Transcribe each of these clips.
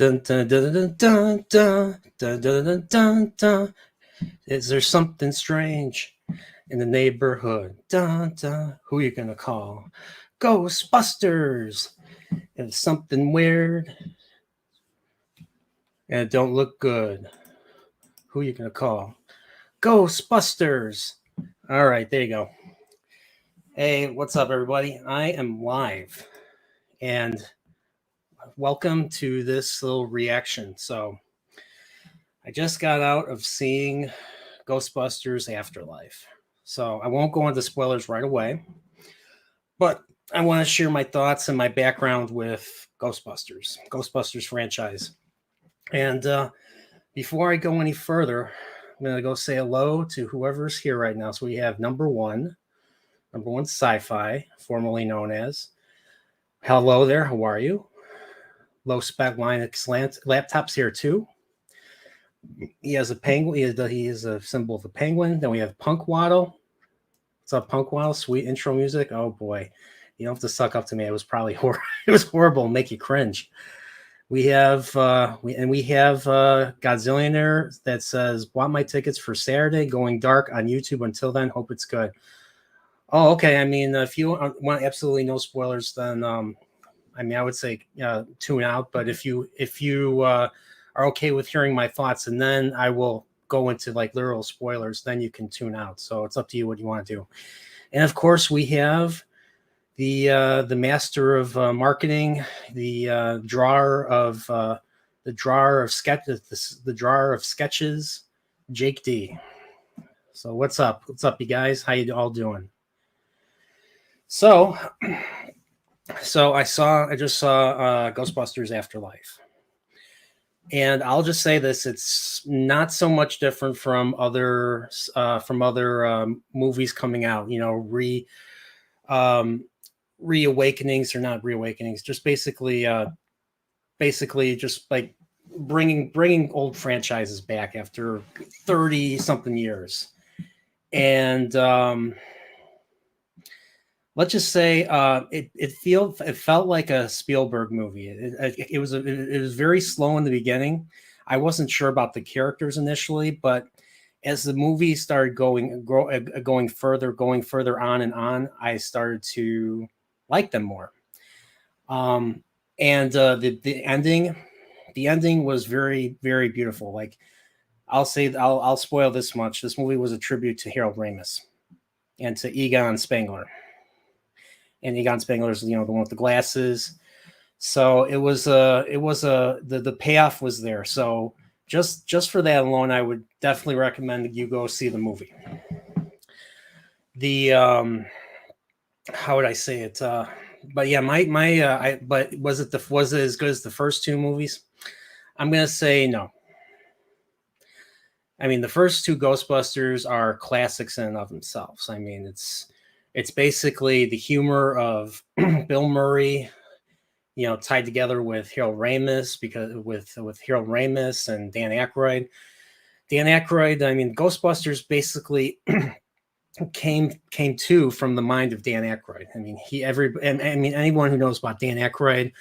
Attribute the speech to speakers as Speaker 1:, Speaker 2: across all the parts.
Speaker 1: Dun, dun, dun, dun, dun, dun, dun, dun, dun, dun, dun. Is there something strange in the neighborhood? Dun, dun. Who are you gonna call? Ghostbusters. If it's something weird and it don't look good, who are you gonna call? Ghostbusters. All right, there you go. Hey, what's up, everybody? I am live, and welcome to this little reaction. So, I just got out of seeing Ghostbusters Afterlife. So I won't go into spoilers right away, but I want to share my thoughts and my background with Ghostbusters franchise. And before I go any further, I'm going to go say hello to whoever's here right now. So we have number one sci-fi, formerly known as. Hello there, how are you? Low spec Linux laptops here too. He has a penguin. He is a symbol of the penguin. Then we have Punk Waddle. What's up, Punk Waddle? Sweet intro music. Oh boy, you don't have to suck up to me. It was probably it was horrible, make you cringe. We have Godzillionaire that says, "Want my tickets for Saturday? Going dark on YouTube. Until then, hope it's good." Oh, okay. I mean, if you want absolutely no spoilers, then I would say tune out. But if you are okay with hearing my thoughts, and then I will go into like literal spoilers, then you can tune out. So it's up to you what you want to do. And of course, we have the master of marketing, the drawer of sketches, Jake D. So what's up? What's up, you guys? How you all doing? So I just saw Ghostbusters Afterlife. And I'll just say this: it's not so much different from other movies coming out. You know, reawakenings or not reawakenings, just basically just like bringing old franchises back after 30 something years. And let's just say it felt like a Spielberg movie. It was very slow in the beginning. I wasn't sure about the characters initially, but as the movie started going further on and on, I started to like them more. And the ending was very, very beautiful. Like I'll spoil this much. This movie was a tribute to Harold Ramis and to Egon Spengler. And Egon Spengler is, the one with the glasses. So the payoff was there. So just for that alone, I would definitely recommend that you go see the movie. The how would I say it? But yeah, but was it as good as the first two movies? I'm gonna say no. I mean, the first two Ghostbusters are classics in and of themselves. I mean, it's basically the humor of Bill Murray, tied together with Harold Ramis, because with Harold Ramis and Dan Aykroyd. Dan Aykroyd, I mean, Ghostbusters basically came to from the mind of Dan Aykroyd. I mean, anyone who knows about Dan Aykroyd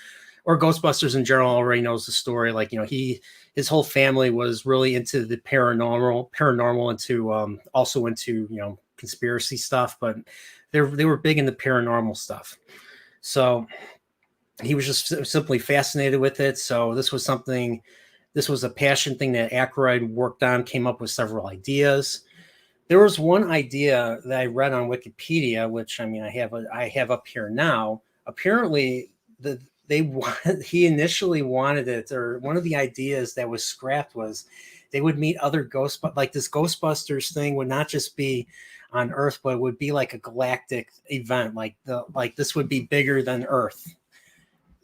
Speaker 1: or Ghostbusters in general already knows the story. Like, his whole family was really into the paranormal, into also into conspiracy stuff, but they were big into paranormal stuff. So he was just simply fascinated with it. So this was a passion thing that Aykroyd worked on, came up with several ideas. There was one idea that I read on Wikipedia, which I have up here now. Apparently, he initially wanted it, or one of the ideas that was scrapped was they would meet other like this Ghostbusters thing would not just be on Earth, but it would be like a galactic event. Like this would be bigger than Earth.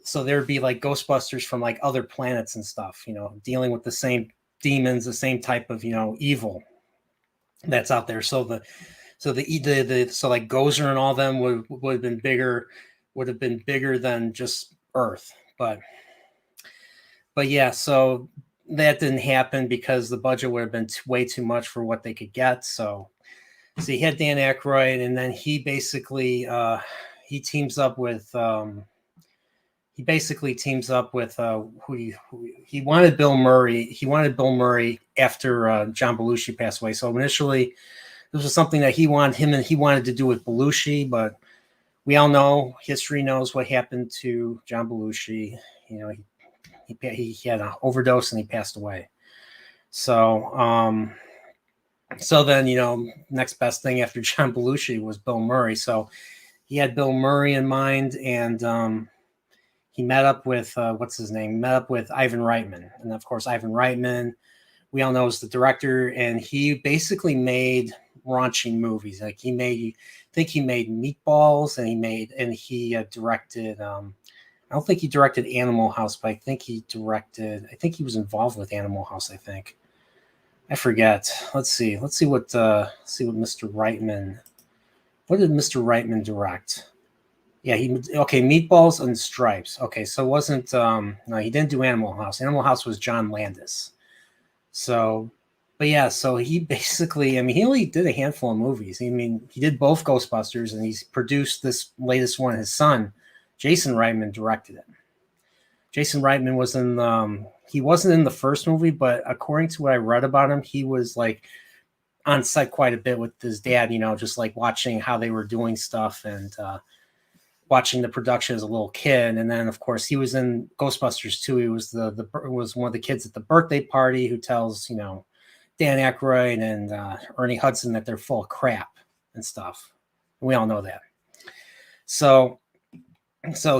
Speaker 1: So there'd be like Ghostbusters from like other planets and stuff, dealing with the same demons, the same type of, evil that's out there. So like Gozer and all them would have been bigger than just Earth. But yeah, so that didn't happen because the budget would have been way too much for what they could get. So he had Dan Aykroyd, and then he basically he teams up with he basically teams up with he wanted Bill Murray. He wanted Bill Murray after John Belushi passed away. So initially, this was something that he wanted to do with Belushi, but we all know, history knows what happened to John Belushi. You know, he had an overdose and he passed away. So so then, you know, next best thing after John Belushi was Bill Murray. So he had Bill Murray in mind, and he met up with what's his name? Met up with Ivan Reitman, and of course, Ivan Reitman, we all know, is the director, and he basically made raunchy movies. Like he made, I think he made Meatballs, and he directed. I don't think he directed Animal House, but I think he was involved with Animal House. I think. I forget. Let's see what Mr. Reitman. What did Mr. Reitman direct? Yeah, Meatballs and Stripes. Okay, so it wasn't no, he didn't do Animal House. Animal House was John Landis. So, but yeah, so he basically, I mean, he only did a handful of movies. I mean, he did both Ghostbusters, and he's produced this latest one. His son, Jason Reitman, directed it. Jason Reitman was he wasn't in the first movie, but according to what I read about him, he was like on set quite a bit with his dad, you know, just like watching how they were doing stuff and watching the production as a little kid. And then of course he was in Ghostbusters 2. He was was one of the kids at the birthday party who tells, you know, Dan Aykroyd and Ernie Hudson that they're full of crap and stuff. We all know that. So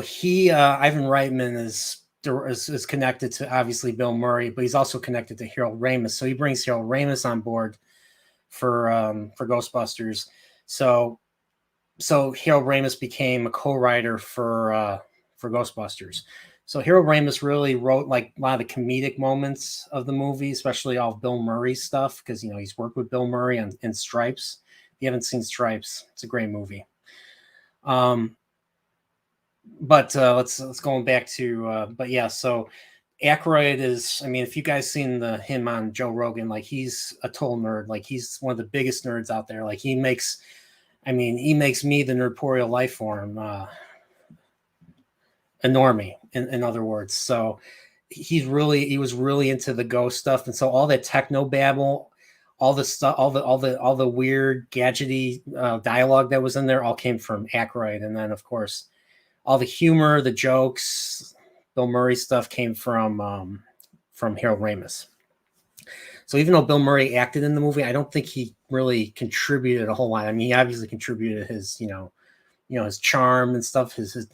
Speaker 1: he Ivan Reitman is connected to obviously Bill Murray, but he's also connected to Harold Ramis. So he brings Harold Ramis on board for Ghostbusters. So Harold Ramis became a co-writer for Ghostbusters. So Harold Ramis really wrote like a lot of the comedic moments of the movie, especially all of Bill Murray's stuff, because you know he's worked with Bill Murray in Stripes. If you haven't seen Stripes, it's a great movie. But let's going back to but yeah, so Aykroyd is, I mean, if you guys seen him on Joe Rogan, like he's a total nerd. Like he's one of the biggest nerds out there. Like he makes me, the nerdporeal life form, a normie, in other words. So he was really into the ghost stuff, and so all that techno babble, all the stuff, all the weird gadgety dialogue that was in there all came from Aykroyd. And then of course all the humor, the jokes, Bill Murray stuff came from Harold Ramis. So even though Bill Murray acted in the movie, I don't think he really contributed a whole lot. I mean, he obviously contributed his, his charm and stuff, his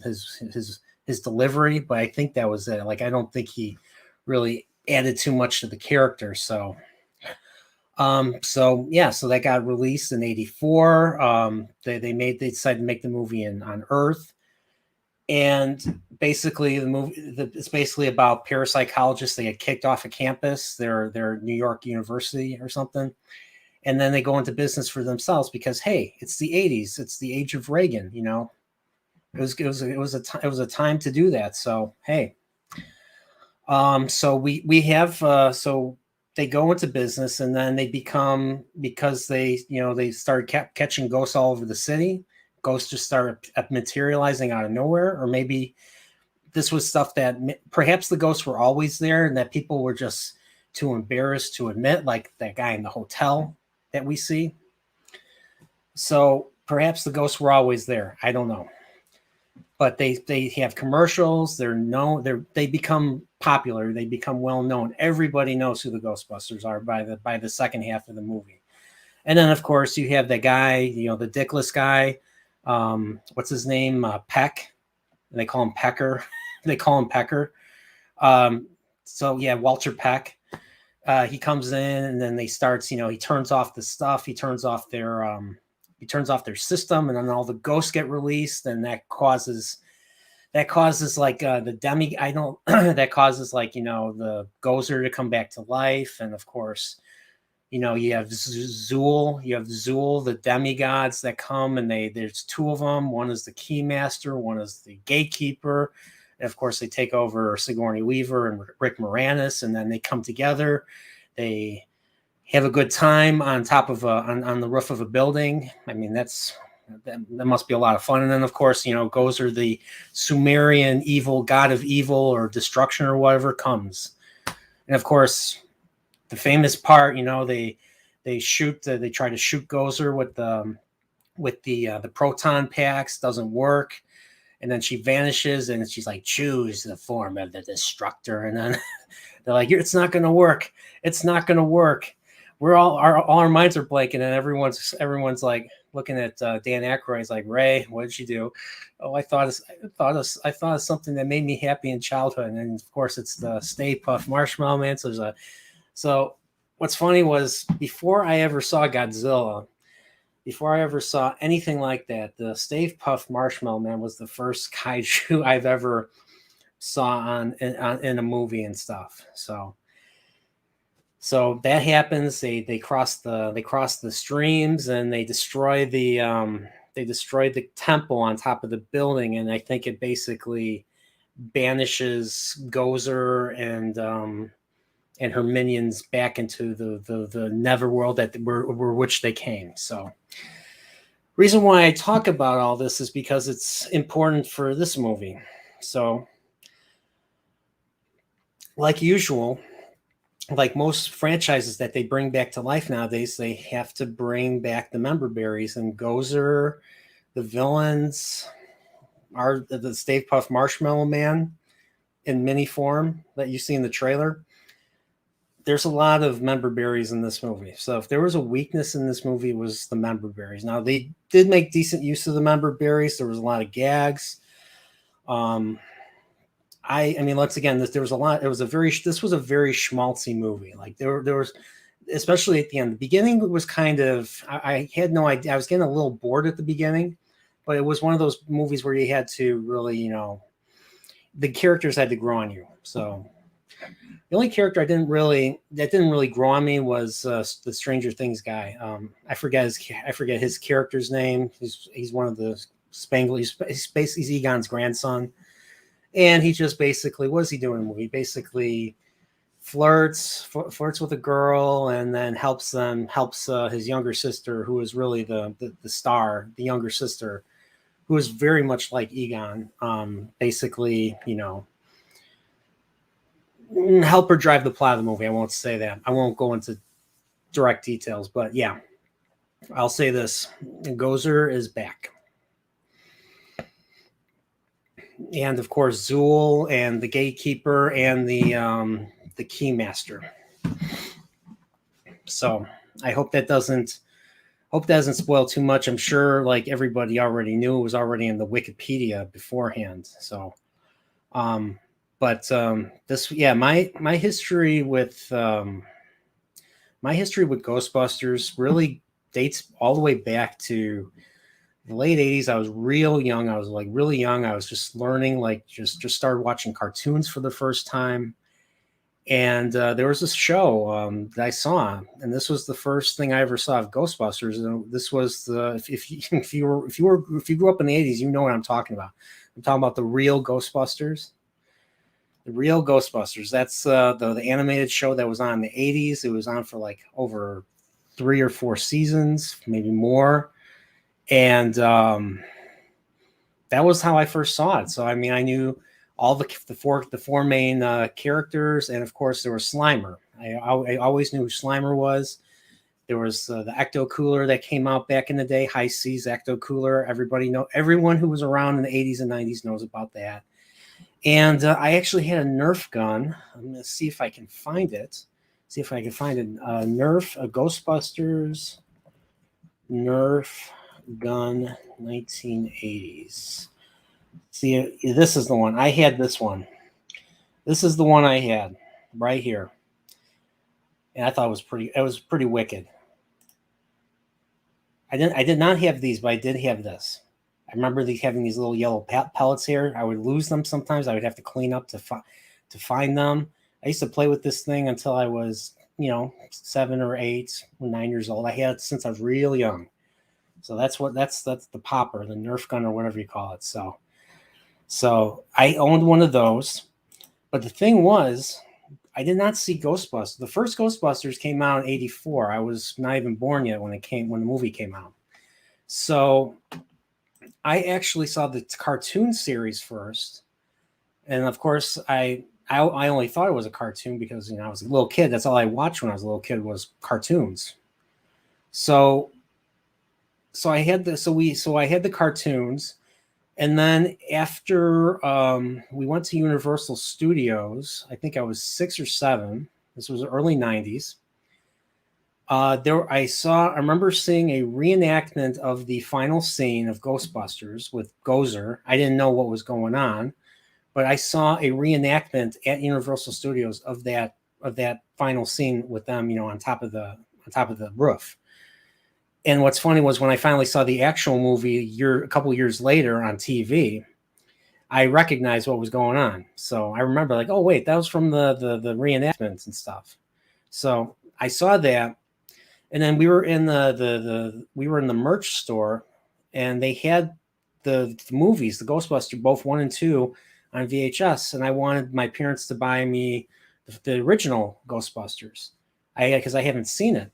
Speaker 1: delivery, but I think that was it. Like, I don't think he really added too much to the character. So that got released in '84. They decided to make the movie on Earth. And basically the movie, it's basically about parapsychologists. They had kicked off a campus, their New York University or something. And then they go into business for themselves because, hey, it's the '80s. It's the age of Reagan, you know. It was a time to do that. So, hey. So we have so they go into business, and then they become, because they started catching ghosts all over the city. Ghosts just started materializing out of nowhere, or maybe this was stuff that perhaps the ghosts were always there and that people were just too embarrassed to admit, like that guy in the hotel that we see. So perhaps the ghosts were always there. I don't know. But they have commercials. They become popular. They become well known. Everybody knows who the Ghostbusters are by the second half of the movie. And then of course you have the guy, the dickless guy. What's his name? Peck. They call him Pecker. They call him Pecker. So yeah, Walter Peck. He comes in, and then he turns off the stuff. He turns off their system, and then all the ghosts get released, and that causes like the demi. That causes like the Gozer to come back to life, and of course, you have Zool, the demigods that come, and there's two of them. One is the Keymaster, one is the Gatekeeper. And of course, they take over Sigourney Weaver and Rick Moranis, and then they come together. They have a good time on top of on the roof of a building. I mean, that's that must be a lot of fun. And then, of course, Gozer, the Sumerian evil god of evil or destruction or whatever, comes. And of course, the famous part, they try to shoot Gozer with the proton packs, doesn't work. And then she vanishes, and she's like, choose the form of the destructor. And then they're like, it's not going to work. It's not going to work. We're all our minds are blank. And then everyone's like looking at Dan Aykroyd. He's like, Ray, what did you do? Oh, I thought of something that made me happy in childhood. And of course, it's the Stay Puft Marshmallow Man. So what's funny was before I ever saw Godzilla, before I ever saw anything like that, the Stay Puft Marshmallow Man was the first kaiju I've ever saw in a movie and stuff. So that happens. They cross the streams, and they destroy the temple on top of the building, and I think it basically banishes Gozer and her minions back into the netherworld that were which they came. So reason why I talk about all this is because it's important for this movie. So like usual, like most franchises that they bring back to life nowadays, they have to bring back the memberberries, and Gozer, the villains, are the Stay Puft Marshmallow Man in mini form that you see in the trailer. There's a lot of memberberries in this movie. So if there was a weakness in this movie, it was the memberberries. Now, they did make decent use of the memberberries. There was a lot of gags. I mean, once again, there was a lot. This was a very schmaltzy movie. Like there was, especially at the end. The beginning was kind of, I had no idea. I was getting a little bored at the beginning, but it was one of those movies where you had to really, the characters had to grow on you. So the only character that didn't really grow on me was the Stranger Things guy. I forget his character's name. He's one of the Spangle. He's Egon's grandson. And he just basically, what is he doing in the movie? Basically flirts with a girl, and then helps his younger sister, who is really the star, the younger sister, who is very much like Egon. Basically, help her drive the plot of the movie. I won't say that. I won't go into direct details, but yeah, I'll say this: Gozer is back. And of course, Zool and the gatekeeper and the keymaster. So I hope that doesn't spoil too much. I'm sure like everybody already knew, it was already in the Wikipedia beforehand. So, this, yeah, my history with Ghostbusters really dates all the way back to the late 80s. I was real young. I was like really young. I was just learning, like just started watching cartoons for the first time. And there was this show that I saw, and this was the first thing I ever saw of Ghostbusters. And this was if you grew up in the 80s, you know what I'm talking about. I'm talking about the real Ghostbusters. The real Ghostbusters. That's the animated show that was on in the 80s. It was on for like over 3 or 4 seasons, maybe more. And that was how I first saw it. So I mean, I knew all the four main characters, and of course there was Slimer. I always knew who Slimer was. There was the Ecto Cooler that came out back in the day, High Seas Ecto Cooler. Everyone who was around in the 80s and 90s knows about that. And I actually had a Nerf gun. I'm gonna see if I can find it. See if I can find it. Nerf, a Ghostbusters Nerf gun, 1980s. See, this is the one. I had this one. This is the one I had right here. And I thought it was pretty wicked. I did not have these, but I did have this. I remember having these little yellow pellets here. I would lose them sometimes. I would have to clean up to find them. I used to play with this thing until I was, 7 or 8 or 9 years old. I had it since I was real young. So that's the popper, the Nerf gun, or whatever you call it. So I owned one of those. But the thing was, I did not see Ghostbusters. The first Ghostbusters came out in 84. I was not even born yet when the movie came out. So I actually saw the cartoon series first, and of course I only thought it was a cartoon because I was a little kid. That's all I watched when I was a little kid was cartoons. So I had I had the cartoons, and then after we went to Universal Studios, I think I was 6 or 7. This was the early '90s. I remember seeing a reenactment of the final scene of Ghostbusters with Gozer. I didn't know what was going on, but I saw a reenactment at Universal Studios of that final scene with them, on top of the roof. And what's funny was when I finally saw the actual movie a couple years later on TV, I recognized what was going on. So I remember like, oh wait, that was from the reenactments and stuff. So I saw that, and then we were in the merch store, and they had the movies, the Ghostbusters, both 1 and 2, on VHS, and I wanted my parents to buy me the original Ghostbusters, because I haven't seen it.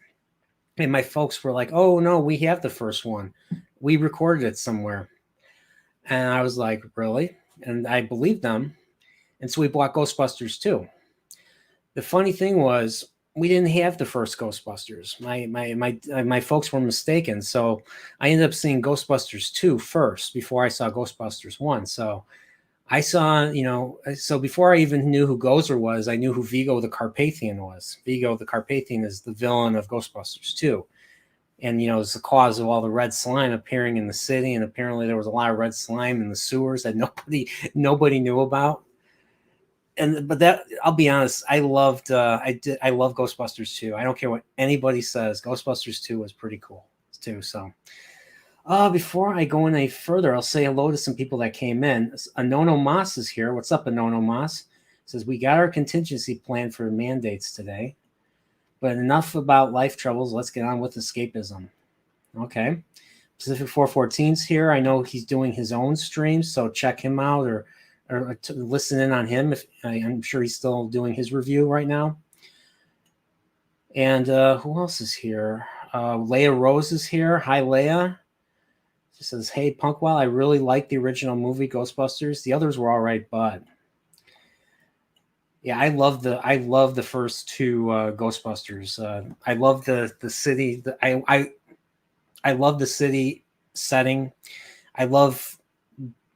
Speaker 1: And my folks were like, "Oh no, we have the first one. We recorded it somewhere." And I was like, "Really?" And I believed them. And so we bought Ghostbusters 2. The funny thing was we didn't have the first Ghostbusters. My folks were mistaken. So I ended up seeing Ghostbusters 2 first before I saw Ghostbusters 1. So I saw, so before I even knew who Gozer was, I knew who Vigo the Carpathian was. Vigo the Carpathian is the villain of Ghostbusters 2. And, it's the cause of all the red slime appearing in the city. And apparently there was a lot of red slime in the sewers that nobody knew about. But that, I'll be honest, I love Ghostbusters 2. I don't care what anybody says. Ghostbusters 2 was pretty cool too. So before I go any further, I'll say hello to some people that came in. Anono Moss is here. What's up, Anono Moss? Says, we got our contingency plan for mandates today, but enough about life troubles. Let's get on with escapism. Okay. Pacific 414's here. I know he's doing his own streams, so check him out or listen in on him. I'm sure he's still doing his review right now. And who else is here? Leia Rose is here. Hi, Leia. She says, hey, Punkwell, I really like the original movie Ghostbusters. The others were all right, but yeah, I love the first 2 Ghostbusters. I love the city. I love the city setting. I love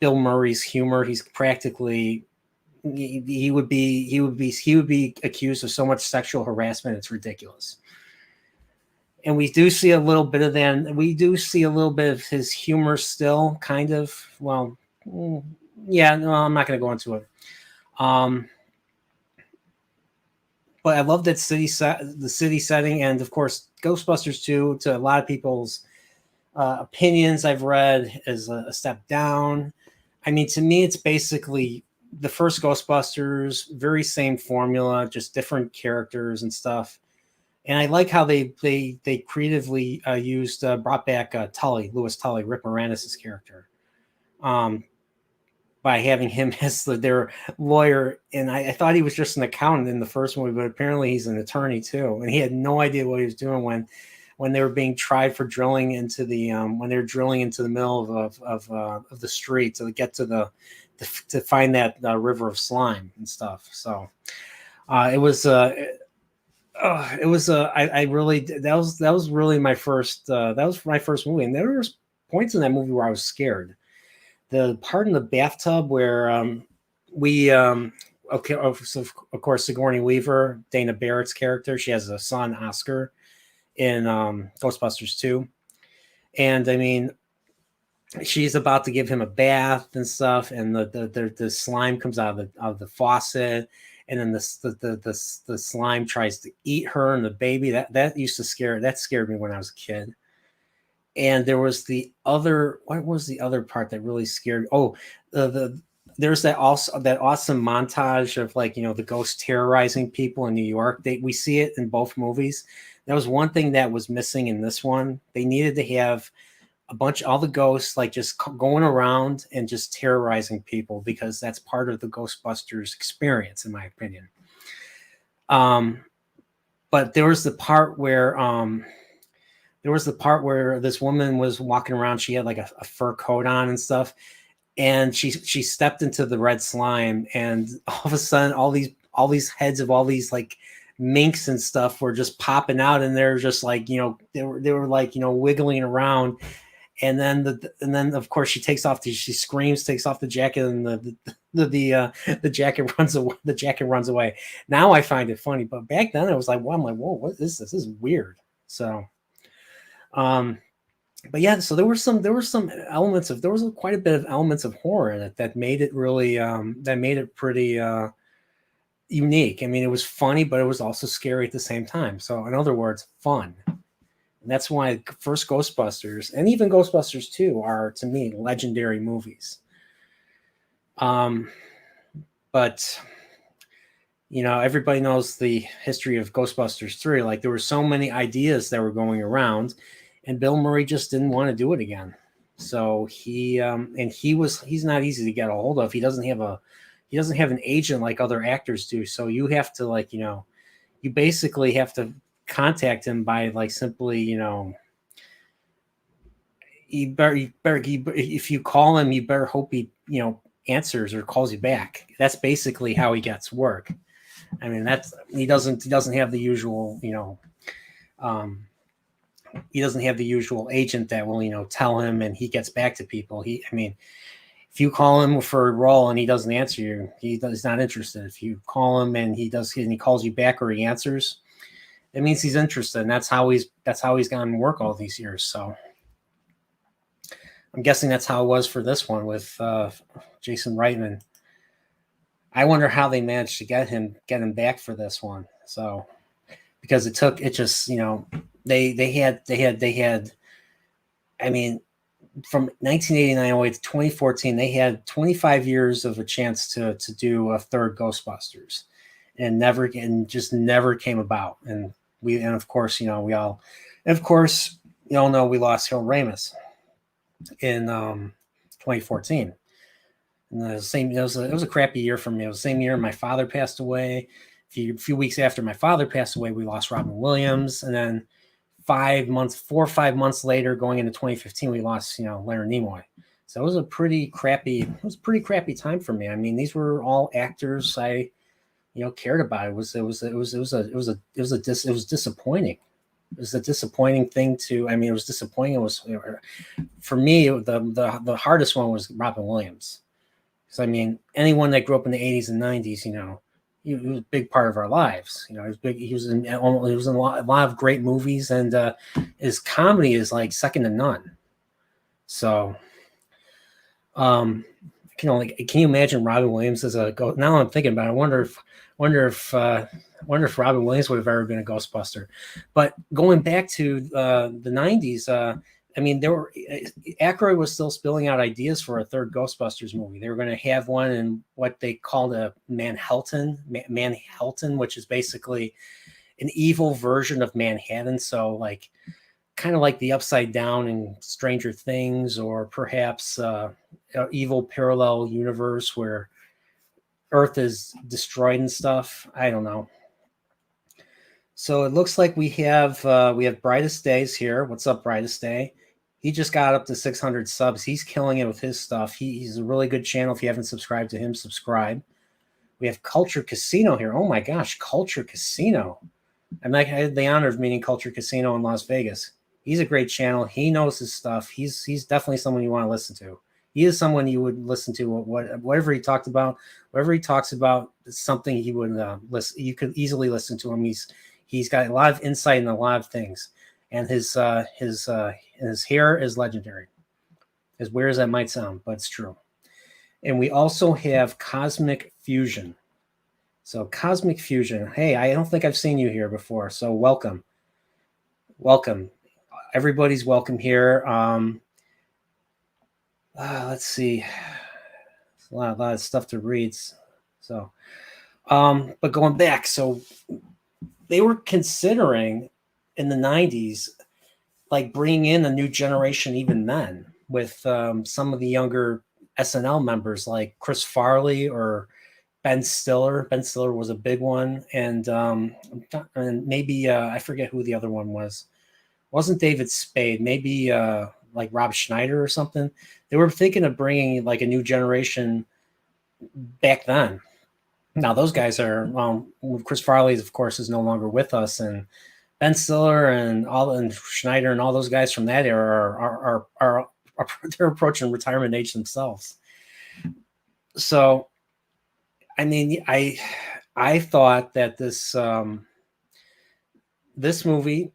Speaker 1: Bill Murray's humor. He's practically he would be accused of so much sexual harassment. It's ridiculous. And we do see a little bit of that. We do see a little bit of his humor still, kind of. Well, yeah, no, I'm not going to go into it. But I love that the city setting, and of course, Ghostbusters 2, to a lot of people's opinions I've read, is a step down. I mean, to me, it's basically the first Ghostbusters, very same formula, just different characters and stuff. And I like how they creatively brought back Louis Tully, Rick Moranis' character, by having him as their lawyer. And I thought he was just an accountant in the first movie, but apparently he's an attorney too. And he had no idea what he was doing when they were being tried for drilling into the when they were drilling into the middle of the street to get to to find that river of slime and stuff. So it was I really, that was really my first movie, and there were points in that movie where I was scared. The part in the bathtub where so of course Sigourney Weaver, Dana Barrett's character, she has a son, Oscar, in Ghostbusters 2, and I mean, she's about to give him a bath and stuff, and the slime comes out of the faucet, and then the slime tries to eat her and the baby. That scared me when I was a kid. And there was what was the other part that really scared? Oh, there's that awesome montage of the ghost terrorizing people in New York. We see it in both movies. That was one thing that was missing in this one. They needed to have all the ghosts just going around and just terrorizing people, because that's part of the Ghostbusters experience, in my opinion. But there was the part where there was the part where this woman was walking around. She had like a fur coat on and stuff, and she stepped into the red slime, and all of a sudden all these heads of all these like minks and stuff were just popping out, and they're just like, they were like, wiggling around. And then of course she she screams, takes off the jacket, and the jacket runs away. The jacket runs away. Now I find it funny, but back then I was like, well, I'm like, whoa, what is this? This is weird. So, but yeah, so there was quite a bit of elements of horror in it that made it really that made it pretty unique. I mean, it was funny, but it was also scary at the same time. So in other words, fun. And that's why first Ghostbusters and even Ghostbusters 2 are, to me, legendary movies. But everybody knows the history of Ghostbusters 3. Like, there were so many ideas that were going around, and Bill Murray just didn't want to do it again. So he's not easy to get a hold of. He doesn't have an agent like other actors do. So you have to you basically have to contact him by simply, if you call him, you better hope he answers or calls you back. That's basically how he gets work. I mean, he doesn't have the usual, he doesn't have the usual agent that will, tell him and he gets back to people. If you call him for a role and he doesn't answer you, he's not interested. If you call him and he calls you back or he answers, it means he's interested, and that's how he's gotten work all these years. So I'm guessing that's how it was for this one with Jason Reitman. I wonder how they managed to get him back for this one. So because they had. I mean, from 1989 all the way to 2014, they had 25 years of a chance to do a third Ghostbusters, and just never came about. And of course, we all know we lost Harold Ramis in 2014. And it was a crappy year for me. It was the same year my father passed away. A few weeks after my father passed away, we lost Robin Williams, and then 4 or 5 months later, going into 2015, we lost Leonard Nimoy. So it was a pretty crappy time for me. I mean, these were all actors I cared about. It was disappointing. It was a disappointing thing to. I mean, it was disappointing. It was, for me, the hardest one was Robin Williams. So I mean, anyone that grew up in the 80s and 90s, he was a big part of our lives. He was big. He was in a lot of great movies, and his comedy is like second to none. So, can you imagine Robin Williams as a ghost? Now I'm thinking about it. I wonder if Robin Williams would have ever been a Ghostbuster. But going back to the 90s, I mean, Aykroyd was still spilling out ideas for a third Ghostbusters movie. They were going to have one in what they called a Manhattan, which is basically an evil version of Manhattan. So kind of like the Upside Down in Stranger Things, or perhaps an evil parallel universe where Earth is destroyed and stuff. I don't know. So it looks like we have Brightest Days here. What's up, Brightest Day? He just got up to 600 subs. He's killing it with his stuff. He's a really good channel. If you haven't subscribed to him, subscribe. We have Culture Casino here. Oh my gosh, Culture Casino. I had the honor of meeting Culture Casino in Las Vegas. He's a great channel. He knows his stuff. He's definitely someone you want to listen to. He is someone you would listen to. Whatever he talked about, whatever he talks about, is something he would listen. You could easily listen to him. He's got a lot of insight in a lot of things, and his hair is legendary. As weird as that might sound, but it's true. And we also have Cosmic Fusion. So Cosmic Fusion. Hey, I don't think I've seen you here before, so welcome. Everybody's welcome here. Let's see. It's a lot of stuff to read. So, but going back, so they were considering in the 90s, bringing in a new generation even then, with some of the younger SNL members like Chris Farley or Ben Stiller. Ben Stiller was a big one, and maybe I forget who the other one was. wasn't David Spade, maybe like Rob Schneider or something. They were thinking of bringing like a new generation back then. Now those guys are, well, Chris Farley, of course, is no longer with us, and Ben Stiller and Schneider and all those guys from that era are they're approaching retirement age themselves. So, I mean, I thought that this movie,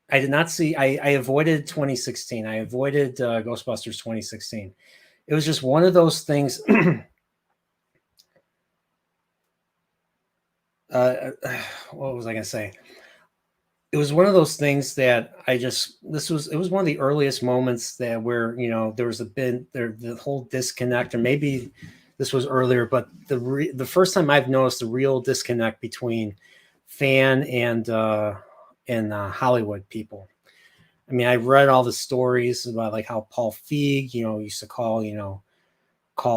Speaker 1: I did not see. I avoided 2016. I avoided Ghostbusters 2016. It was just one of those things. What was I going to say? It was one of those things that it was one of the earliest moments that where, there was the whole disconnect, or maybe this was earlier, but the first time I've noticed the real disconnect between fan and Hollywood people. I mean, I read all the stories about like how Paul Feig, used to call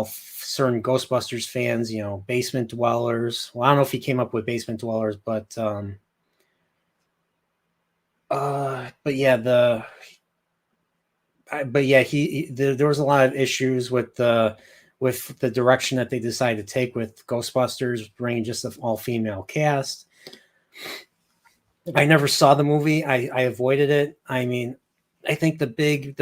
Speaker 1: certain Ghostbusters fans, basement dwellers. Well, I don't know if he came up with basement dwellers, but yeah, there was a lot of issues with the direction that they decided to take with Ghostbusters, bringing just an all-female cast. I never saw the movie. I avoided it. I mean, I think the big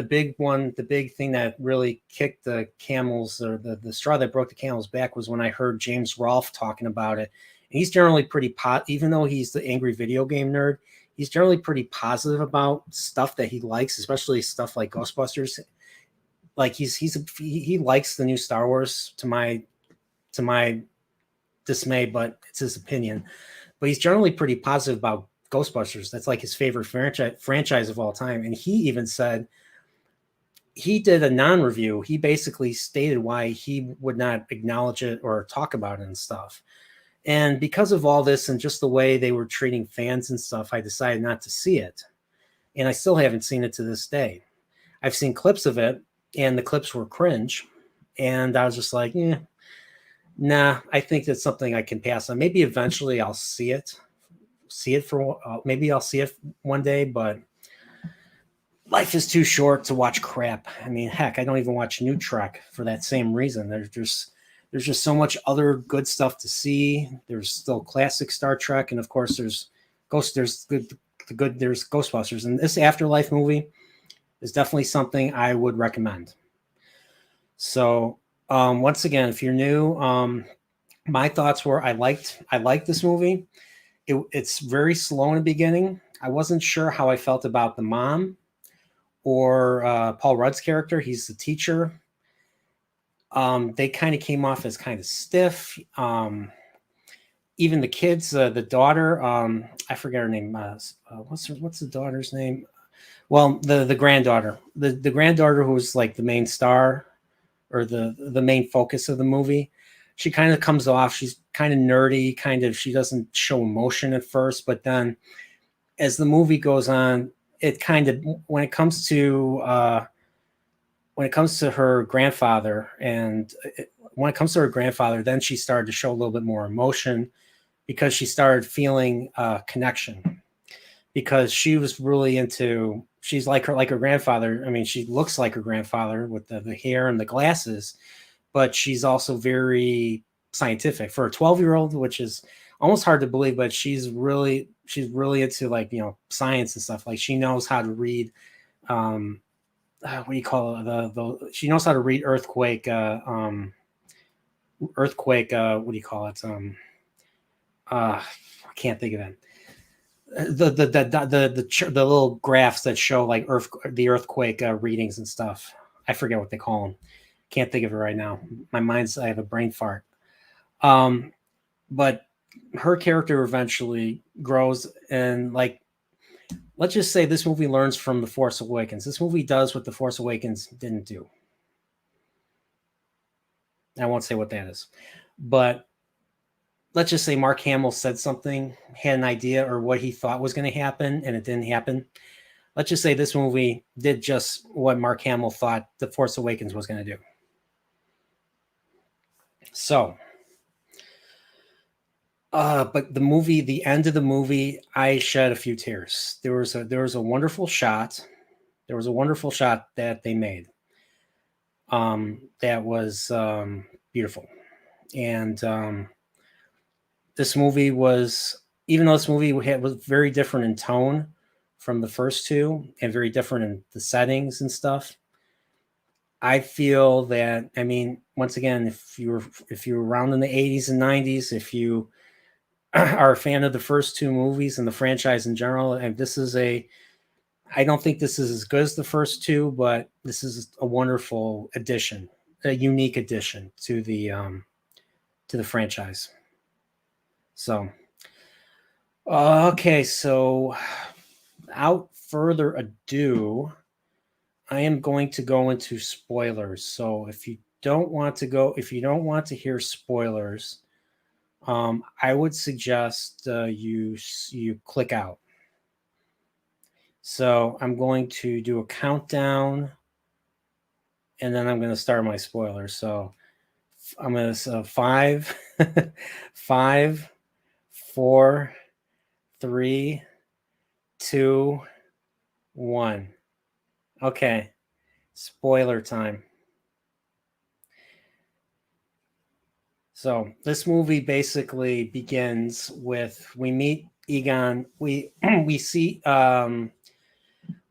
Speaker 1: thing that really kicked the camels, or the straw that broke the camel's back, was when I heard James Rolfe talking about it. And he's generally pretty even though he's the angry video game nerd, he's generally pretty positive about stuff that he likes, especially stuff like Ghostbusters. Like he likes the new Star Wars, to my dismay, but it's his opinion. But he's generally pretty positive about Ghostbusters. That's like his favorite franchise of all time. And he even said, he did a non-review. He basically stated why he would not acknowledge it or talk about it and stuff. And because of all this and just the way they were treating fans and stuff, I decided not to see it. And I still haven't seen it to this day. I've seen clips of it, and the clips were cringe. And I was just like, nah, I think that's something I can pass on. Maybe eventually I'll see it maybe I'll see it one day, but life is too short to watch crap. I mean, heck, I don't even watch New Trek for that same reason. There's just so much other good stuff to see. There's still classic Star Trek, and of course there's Ghostbusters, and this Afterlife movie is definitely something I would recommend. So once again, if you're new, my thoughts were I liked this movie. It's very slow in the beginning. I wasn't sure how I felt about the mom or Paul Rudd's character. He's the teacher. They kind of came off as kind of stiff. Even the kids, the daughter, I forget her name. What's the daughter's name? Well, the granddaughter, the granddaughter who was like the main star, or the main focus of the movie. She kind of comes off, she's kind of nerdy, she doesn't show emotion at first, but then as the movie goes on, it kind of, when it comes to her grandfather, then she started to show a little bit more emotion, because she started feeling connection, because she was really she's like her grandfather. I mean, she looks like her grandfather with the hair and the glasses, but she's also very scientific for a 12-year-old, which is almost hard to believe, but she's really into like, science and stuff. Like she knows how to read, what do you call it? She knows how to read earthquake, what do you call it? I can't think of it. The little graphs that show like the earthquake readings and stuff. I forget what they call them. Can't think of it right now. I have a brain fart. But her character eventually grows, and like, let's just say this movie learns from The Force Awakens. This movie does what The Force Awakens didn't do. I won't say what that is, but let's just say Mark Hamill said something, had an idea, or what he thought was going to happen, and it didn't happen. Let's just say this movie did just what Mark Hamill thought The Force Awakens was going to do. So, But the end of the movie, I shed a few tears. There was a wonderful shot. There was a wonderful shot that they made. That was beautiful, and this movie was, even though this movie was very different in tone from the first two and very different in the settings and stuff. I feel that, I mean, once again, if you were around in the 80s and 90s, if you are a fan of the first two movies and the franchise in general, and I don't think this is as good as the first two, but this is a wonderful addition, a unique addition to the franchise. So, okay, so without further ado, I am going to go into spoilers. So if you don't want to hear spoilers, I would suggest you click out. So I'm going to do a countdown, and then I'm going to start my spoilers. So I'm going to five, five, four, three, two, one. Okay, spoiler time. So this movie basically begins with, we meet Egon. We see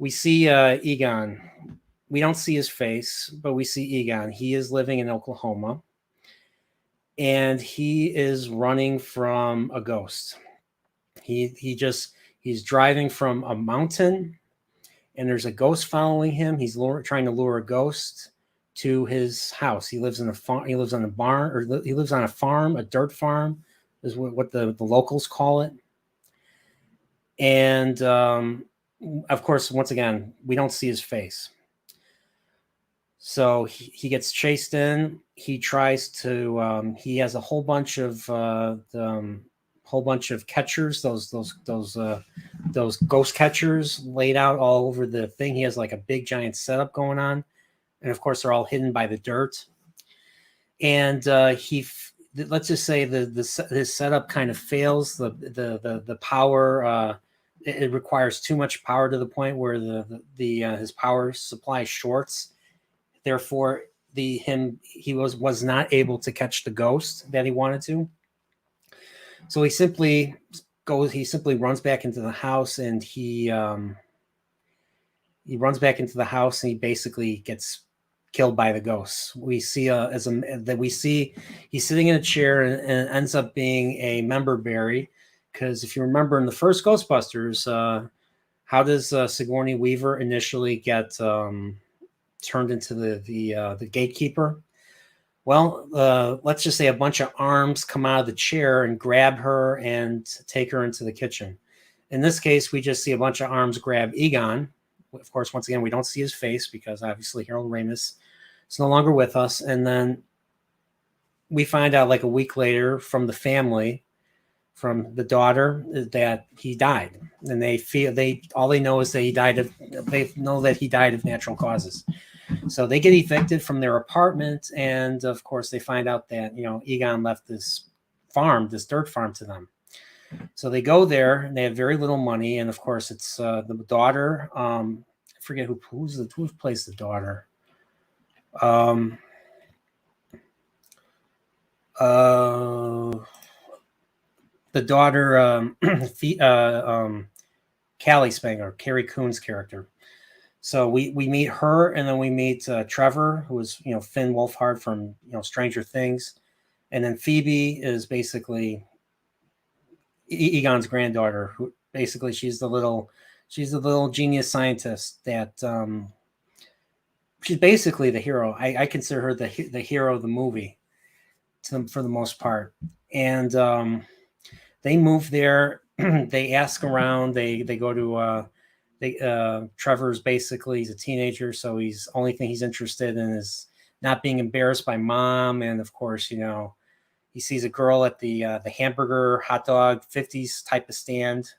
Speaker 1: Egon. We don't see his face, but we see Egon. He is living in Oklahoma, and he is running from a ghost. He's driving from a mountain, and there's a ghost following him. He's trying to lure a ghost to his house. He lives in a farm. He lives on a barn, or he lives on a farm, a dirt farm, is what the locals call it. And of course, once again, we don't see his face. So he gets chased in. He tries to. He has a whole bunch of catchers. Those ghost catchers laid out all over the thing. He has like a big giant setup going on, and of course they're all hidden by the dirt. And let's just say his setup kind of fails. The power. It requires too much power to the point where his power supply shorts. Therefore, he was not able to catch the ghost that he wanted to. So he simply runs back into the house, and he runs back into the house, and he basically gets killed by the ghosts. We see he's sitting in a chair, and it ends up being a memberberry, because if you remember in the first Ghostbusters, how does Sigourney Weaver initially get turned into the gatekeeper? Well, let's just say a bunch of arms come out of the chair and grab her and take her into the kitchen. In this case, we just see a bunch of arms grab Egon. Of course, once again, we don't see his face because obviously Harold Ramis is no longer with us. And then we find out like a week later from the family, from the daughter, that he died. And all they know is that they know that he died of natural causes. So they get evicted from their apartment, and of course they find out that Egon left this dirt farm to them. So they go there, and they have very little money, and of course it's the daughter. I forget who plays the daughter. The daughter, Callie Spangler, Carrie Coon's character. So we meet her, and then we meet Trevor, who is Finn Wolfhard from Stranger Things, and then Phoebe is basically Egon's granddaughter. Who basically she's the little genius scientist that she's basically the hero. I consider her the hero of the movie, for the most part. And they move there. They ask around. They go to. Trevor's basically, he's a teenager, so only thing he's interested in is not being embarrassed by mom. And of course, he sees a girl at the hamburger hot dog 50s type of stand,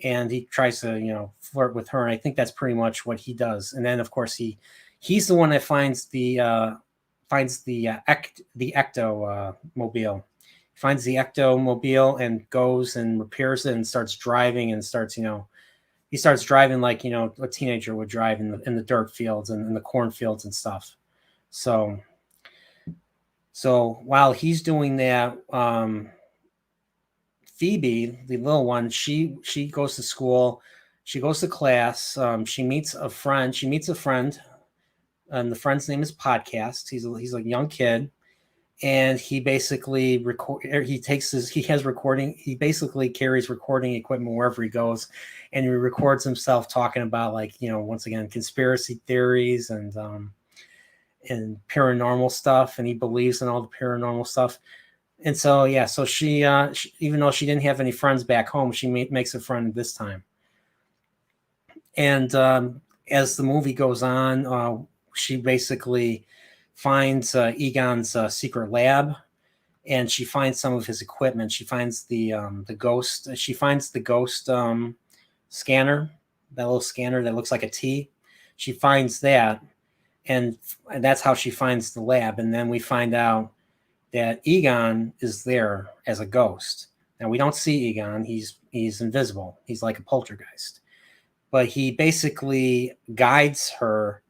Speaker 1: and he tries to flirt with her. And I think that's pretty much what he does. And then of course he's the one that finds the ecto mobile. finds the ectomobile and goes and repairs it and starts driving and starts, he starts driving like, a teenager would drive in the dirt fields and in the cornfields and stuff. So while he's doing that, Phoebe, the little one, she goes to school, she goes to class, she meets a friend, and the friend's name is Podcast. He's a young kid, and he basically he basically carries recording equipment wherever he goes, and he records himself talking about, like, once again, conspiracy theories and paranormal stuff, and he believes in all the paranormal stuff. And so, yeah, so she even though she didn't have any friends back home, she makes a friend this time. And as the movie goes on, she basically finds Egon's secret lab, and she finds some of his equipment. She finds the ghost. She finds the ghost scanner, that little scanner that looks like a T. She finds that, and that's how she finds the lab. And then we find out that Egon is there as a ghost. Now, we don't see Egon. He's invisible. He's like a poltergeist. But he basically guides her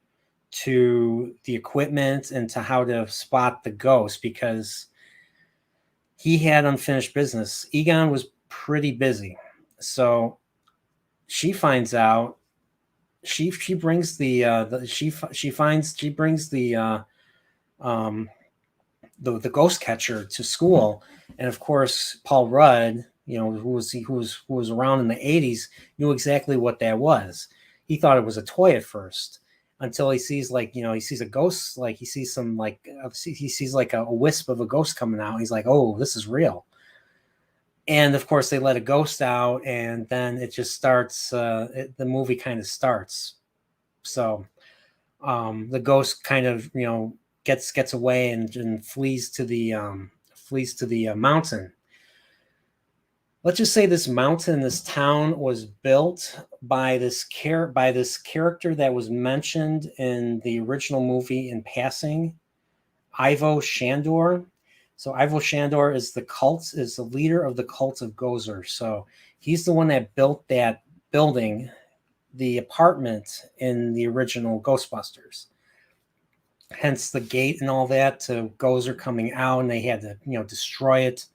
Speaker 1: to the equipment and to how to spot the ghost, because he had unfinished business. Egon was pretty busy. So she finds out, she brings the ghost catcher to school. And of course, Paul Rudd, who was around in the 80s, knew exactly what that was. He thought it was a toy at first, until he sees, like, he sees a ghost, like he sees some, like, he sees like a wisp of a ghost coming out. He's like, oh, this is real. And of course they let a ghost out, and then it just starts, the movie kind of starts. So the ghost kind of, gets away and flees to the mountain. Let's just say this mountain, this town, was built by this character that was mentioned in the original movie in passing, Ivo Shandor. So Ivo Shandor is the leader of the cult of Gozer. So he's the one that built that building, the apartment in the original Ghostbusters. Hence the gate and all that to Gozer coming out, and they had to, destroy it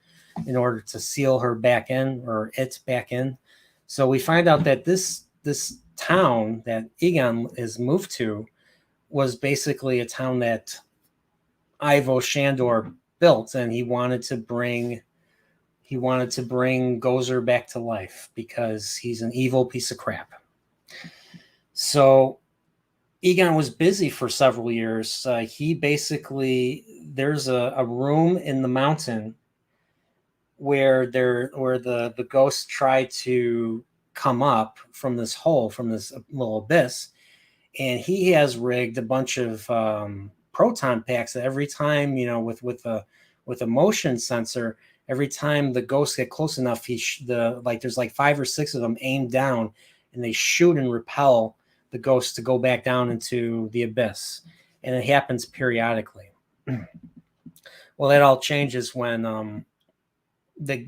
Speaker 1: in order to seal her back in, or it back in. So we find out that this town that Egon is moved to was basically a town that Ivo Shandor built, and he wanted to bring Gozer back to life because he's an evil piece of crap. So Egon was busy for several years. He basically, there's a room in the mountain where the ghosts try to come up from this hole, from this little abyss, and he has rigged a bunch of proton packs that every time, with a motion sensor, every time the ghosts get close enough, there's like 5 or 6 of them aimed down, and they shoot and repel the ghosts to go back down into the abyss. And it happens periodically. Well, that all changes when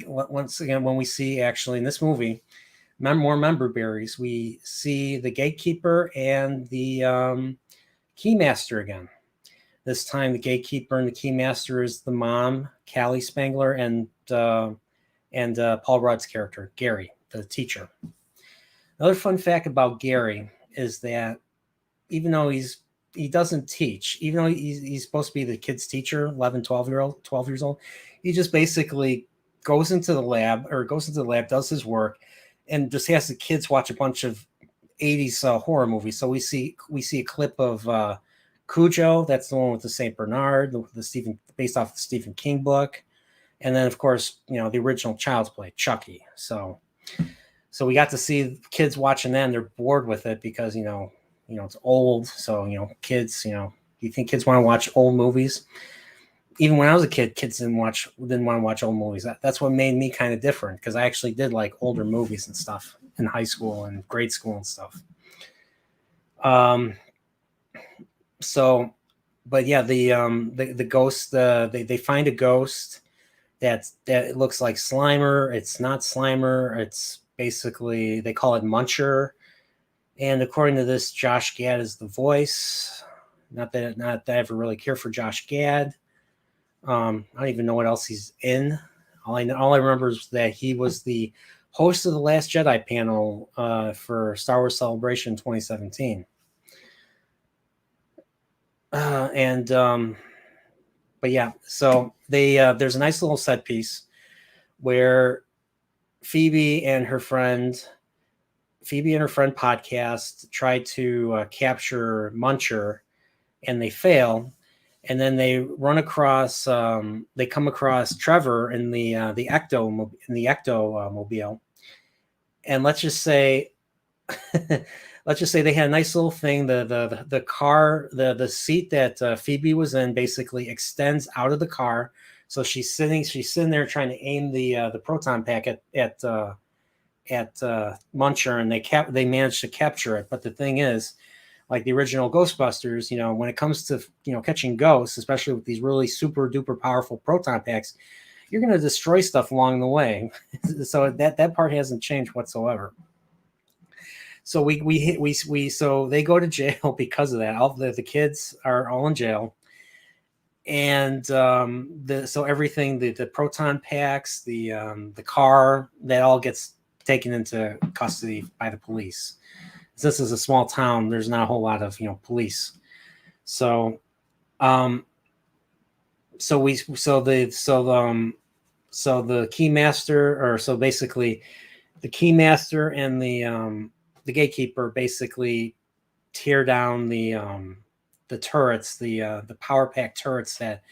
Speaker 1: once again, when we see, actually, in this movie, more memberberries, we see the gatekeeper and the keymaster again. This time the gatekeeper and the keymaster is the mom, Callie Spangler, and Paul Rudd's character, Gary, the teacher. Another fun fact about Gary is that even though he doesn't teach, even though he's supposed to be the kid's teacher, 11, 12 years old, he just basically goes into the lab, does his work, and just has the kids watch a bunch of 80s horror movies. So we see a clip of Cujo, that's the one with the St. Bernard, based off the Stephen King book, and then of course, the original Child's Play, Chucky. So we got to see kids watching that, and they're bored with it because it's old. So kids, you think kids want to watch old movies? Even when I was a kid, kids didn't want to watch old movies. That's what made me kind of different, because I actually did like older movies and stuff in high school and grade school and stuff. So, but yeah, the ghost, they find a ghost. that it looks like Slimer. It's not Slimer. It's basically, they call it Muncher. And according to this, Josh Gad is the voice. Not that I ever really care for Josh Gad. I don't even know what else he's in. All I remember is that he was the host of the Last Jedi panel for Star Wars Celebration 2017. But yeah, so there's a nice little set piece where Phoebe and her friend podcast try to capture Muncher, and they fail. And then they run across, they come across Trevor in the Ecto mobile, and let's just say they had a nice little thing. The car, the seat that Phoebe was in basically extends out of the car, so she's sitting there trying to aim the proton pack at Muncher, and they managed to capture it. But the thing is, like the original Ghostbusters, when it comes to catching ghosts, especially with these really super duper powerful proton packs, you're going to destroy stuff along the way. So that part hasn't changed whatsoever. So so they go to jail because of that. All the kids are all in jail, and so everything, the proton packs, the car, that all gets taken into custody by the police. This is a small town. There's not a whole lot of police. So the keymaster, or so basically the keymaster and the gatekeeper basically tear down the turrets, the power pack turrets that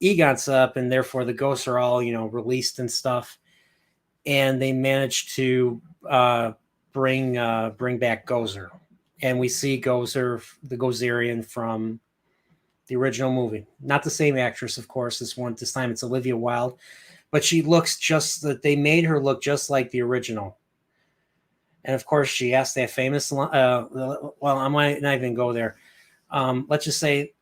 Speaker 1: Egon's up, and therefore the ghosts are all released and stuff, and they manage to bring back Gozer, and we see Gozer, the Gozerian from the original movie. Not the same actress, of course. This time it's Olivia Wilde, but she looks they made her look just like the original. And of course, she asked that famous. Well, I might not even go there. Let's just say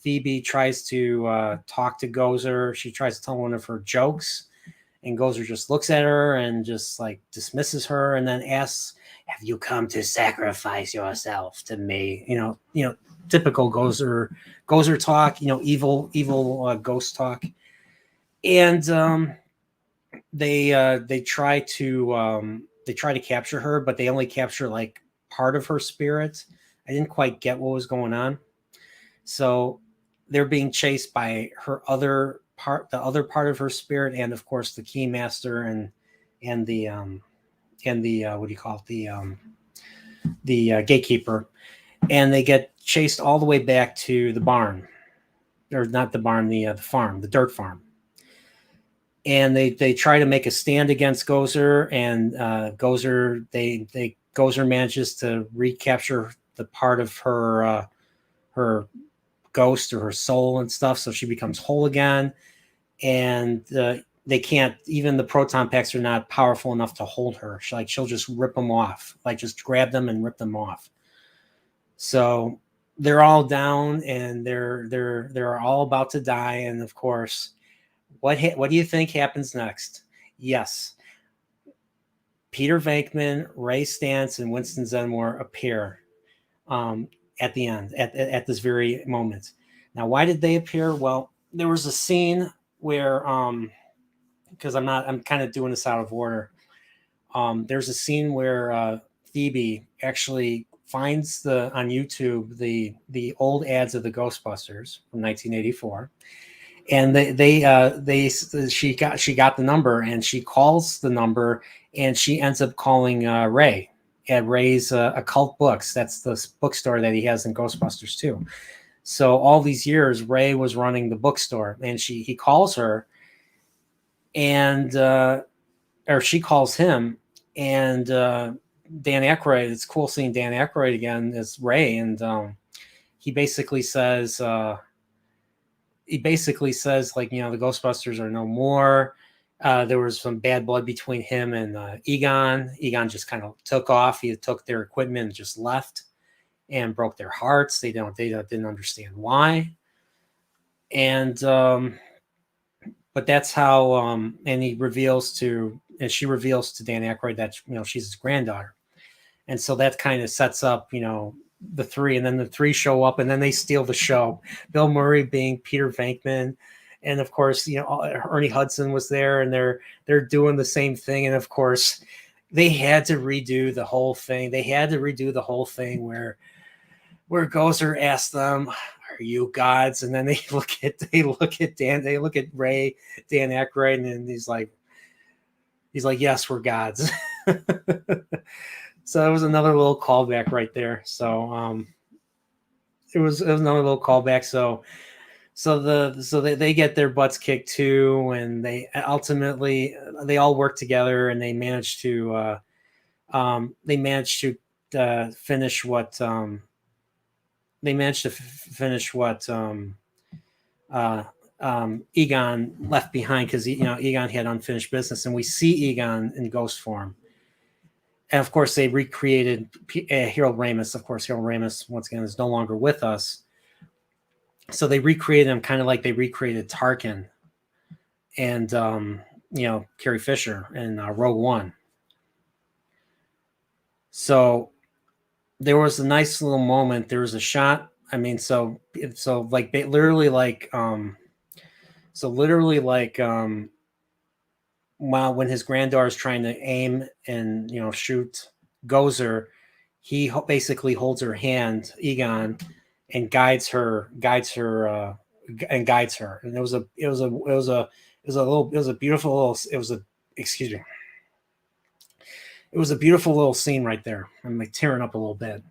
Speaker 1: Phoebe tries to talk to Gozer. She tries to tell one of her jokes, and Gozer just looks at her and just like dismisses her, and then asks, "Have you come to sacrifice yourself to me?" Typical Gozer talk. Evil ghost talk. And they try to capture her, but they only capture like part of her spirit. I didn't quite get what was going on. So they're being chased by the other part of her spirit, and of course the keymaster and the what do you call it, the gatekeeper, and they get chased all the way back to the barn, or not the barn, the farm, the dirt farm. And they try to make a stand against Gozer, and Gozer manages to recapture the part of her ghost or her soul and stuff, so she becomes whole again. And they can't, even the proton packs are not powerful enough to hold her. She'll just rip them off, like just grab them and rip them off. So they're all down, and they're all about to die. And of course, what do you think happens next? Yes, Peter Venkman, Ray Stantz, and Winston Zeddemore appear at the end, at this very moment. Now, why did they appear? Well, there was a scene where, because I'm kind of doing this out of order. There's a scene where Phoebe actually finds on YouTube the old ads of the Ghostbusters from 1984. And she got the number, and she calls the number, and she ends up calling Ray at Ray's Occult Books. That's the bookstore that he has in Ghostbusters 2. So all these years, Ray was running the bookstore, and he calls her, and or she calls him, and Dan Aykroyd. It's cool seeing Dan Aykroyd again as Ray, and he basically says. He basically says, like, the Ghostbusters are no more. There was some bad blood between him and Egon. Egon just kind of took off. He took their equipment and just left, and broke their hearts. They didn't understand why. And but that's how and she reveals to Dan Aykroyd that she's his granddaughter. And so that kind of sets up the three, and then the three show up, and then they steal the show. Bill Murray being Peter Venkman, and of course Ernie Hudson was there, and they're doing the same thing. And of course they had to redo the whole thing. Where Gozer asked them, "Are you gods?" And then they look at Dan Aykroyd, and he's like, "Yes, we're gods." So it was another little callback right there. So it was another little callback. So they get their butts kicked too, and they ultimately they all work together, and they manage to finish what Egon left behind, because Egon had unfinished business, and we see Egon in ghost form. And of course, they recreated Harold Ramis. Of course, Harold Ramis, once again, is no longer with us. So they recreated him kind of like they recreated Tarkin and Carrie Fisher in Rogue One. So there was a nice little moment. There was a shot. I mean, literally when his granddaughter is trying to aim and shoot Gozer, he basically holds her hand, Egon, and guides her. And it was a beautiful little scene right there. I'm like tearing up a little bit.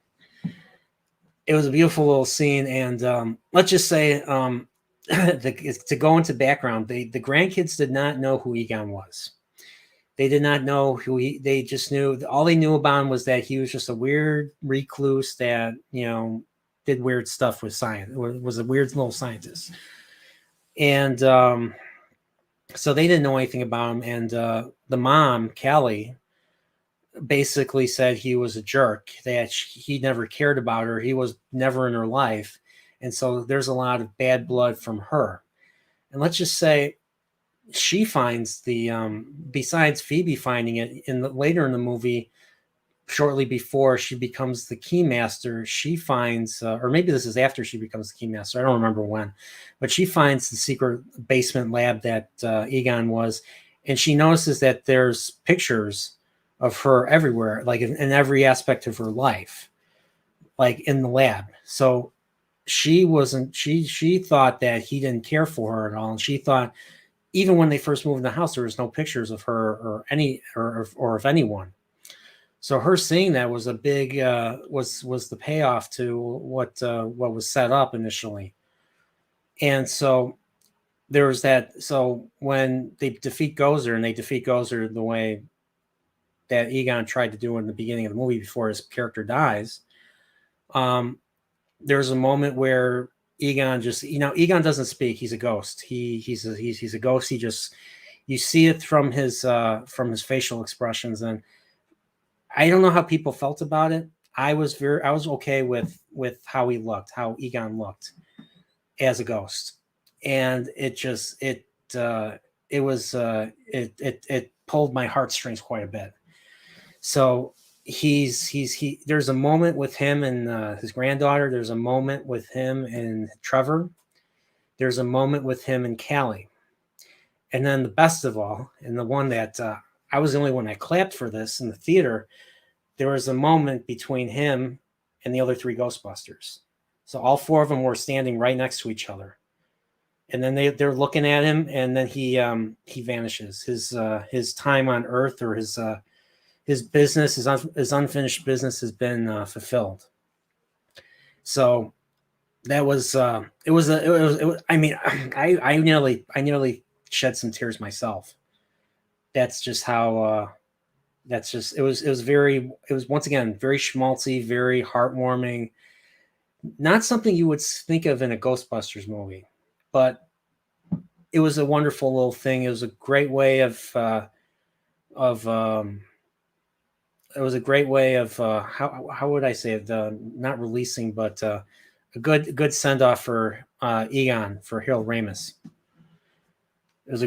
Speaker 1: It was a beautiful little scene, and let's just say to go into background, the grandkids did not know who Egon was. They did not know they just knew, all they knew about him was that he was just a weird recluse that did weird stuff with science, was a weird little scientist. And so they didn't know anything about him. And the mom, Callie, basically said he was a jerk, that he never cared about her. He was never in her life. And so there's a lot of bad blood from her. And let's just say she finds besides Phoebe finding it later in the movie, shortly before she becomes the Keymaster, she finds, or maybe this is after she becomes the Keymaster, I don't remember when, but she finds the secret basement lab that Egon was, and she notices that there's pictures of her everywhere, like in every aspect of her life, like in the lab. So she thought that he didn't care for her at all, and she thought, even when they first moved in the house, there was no pictures of her or of anyone. So her seeing that was a big was the payoff to what was set up initially. And so there was that. So when they defeat Gozer the way that Egon tried to do in the beginning of the movie before his character dies, there's a moment where Egon doesn't speak. He's a ghost. He's a ghost. You see it from his facial expressions. And I don't know how people felt about it. I was okay with how he looked, how Egon looked as a ghost. And it pulled my heartstrings quite a bit. So there's a moment with him and his granddaughter. There's a moment with him and Trevor. There's a moment with him and Callie. And then the best of all, and the one that I was the only one that clapped for this in the theater, there was a moment between him and the other three Ghostbusters. So all four of them were standing right next to each other. And then they're looking at him, and then he vanishes. His time on Earth, or his business, his unfinished business, has been fulfilled. So that was it was I mean, I nearly shed some tears myself. That's just how it was once again very schmaltzy, very heartwarming. Not something you would think of in a Ghostbusters movie, but it was a wonderful little thing. It was a great way of how would I say it? Not releasing, but a good send off for Egon for Harold Ramis. It was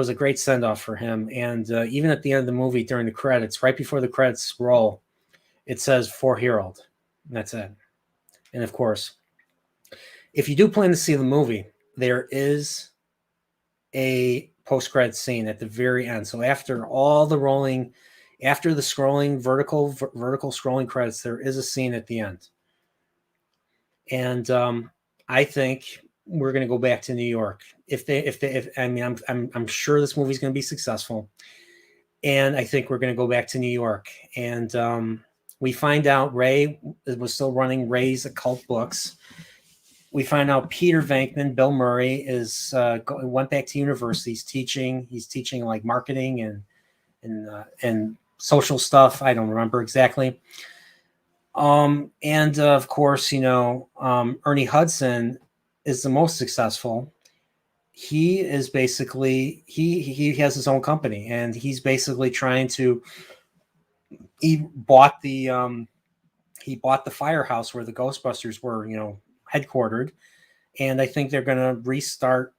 Speaker 1: a great send off for him. And even at the end of the movie, during the credits, right before the credits roll, it says for Harold. And that's it. And of course, if you do plan to see the movie, there is a post-credit scene at the very end. So after all the rolling, after the scrolling vertical scrolling credits, there is a scene at the end. And I think we're going to go back to New York. I'm sure this movie's going to be successful, and I think we're going to go back to New York. And we find out Ray was still running Ray's occult books. We find out Peter Venkman, Bill Murray, went back to university. He's teaching like marketing and social stuff. I don't remember exactly. And of course, Ernie Hudson is the most successful. He is basically he has his own company, and he's basically trying to. He bought the firehouse where the Ghostbusters were, headquartered, and I think they're going to restart.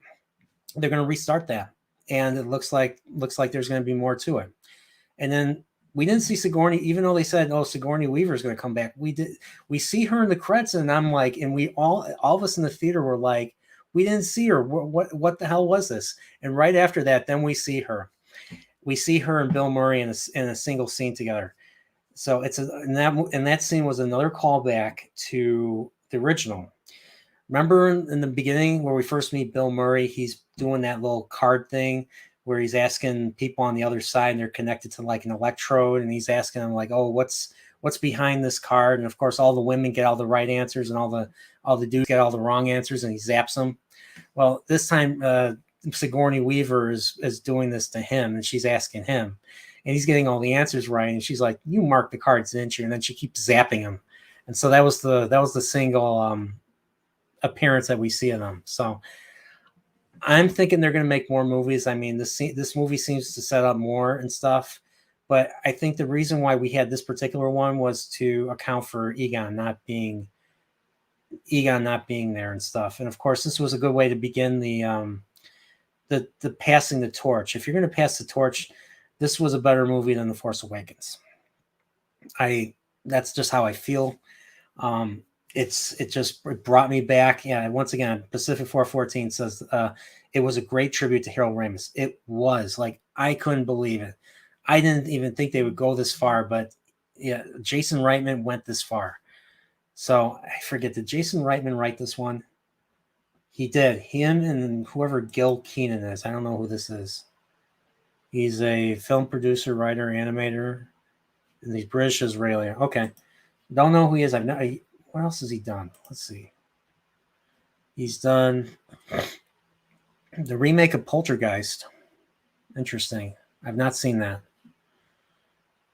Speaker 1: They're going to restart that, and it looks like there's going to be more to it. And then we didn't see Sigourney, even though they said, "Oh, Sigourney Weaver is going to come back." We see her in the credits, and I'm like, and we all of us in the theater were like, we didn't see her. What the hell was this? And right after that, then we see her. We see her and Bill Murray in a single scene together. So and that scene was another callback to the original. Remember in the beginning where we first meet Bill Murray, he's doing that little card thing where he's asking people on the other side, and they're connected to like an electrode, and he's asking them like, "Oh, what's behind this card?" And of course, all the women get all the right answers, and all the dudes get all the wrong answers, and he zaps them. Well, this time Sigourney Weaver is doing this to him, and she's asking him, and he's getting all the answers right, and she's like, "You marked the cards, didn't you?" And then she keeps zapping him, and so that was the single appearance that we see of them. So I'm thinking they're going to make more movies. I mean, this movie seems to set up more and stuff, but I think the reason why we had this particular one was to account for Egon not being there and stuff. And of course, this was a good way to begin the passing the torch. If you're going to pass the torch, this was a better movie than The Force Awakens. That's just how I feel. It brought me back. Yeah, once again, Pacific 414 says it was a great tribute to Harold Ramis. It was, like, I couldn't believe it. I didn't even think they would go this far, but yeah, Jason Reitman went this far. So I forget, did Jason Reitman write this one? He did. Him and whoever Gil Keenan is. I don't know who this is. He's a film producer, writer, animator, and he's British Israeli. Okay. Don't know who he is. What else has he done? Let's see. He's done the remake of Poltergeist. Interesting. I've not seen that.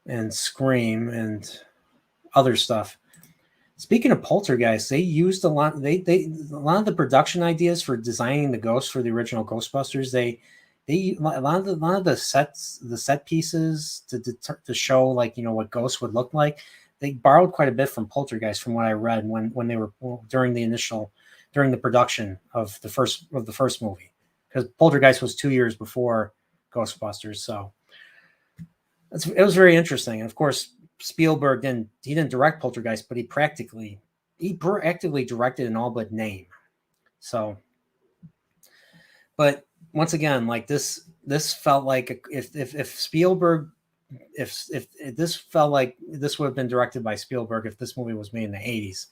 Speaker 1: And Scream and other stuff. Speaking of Poltergeist, they used a lot of the production ideas for designing the ghosts for the original Ghostbusters. A lot of the set pieces to show, like, what ghosts would look like. They borrowed quite a bit from Poltergeist, from what I read when they were during the production of the first movie, because Poltergeist was 2 years before Ghostbusters. So it was very interesting. And of course, Spielberg didn't direct Poltergeist, but he practically directed in all but name. So, but once again, like this felt like if Spielberg. If this felt like this would have been directed by Spielberg if this movie was made in the 80s.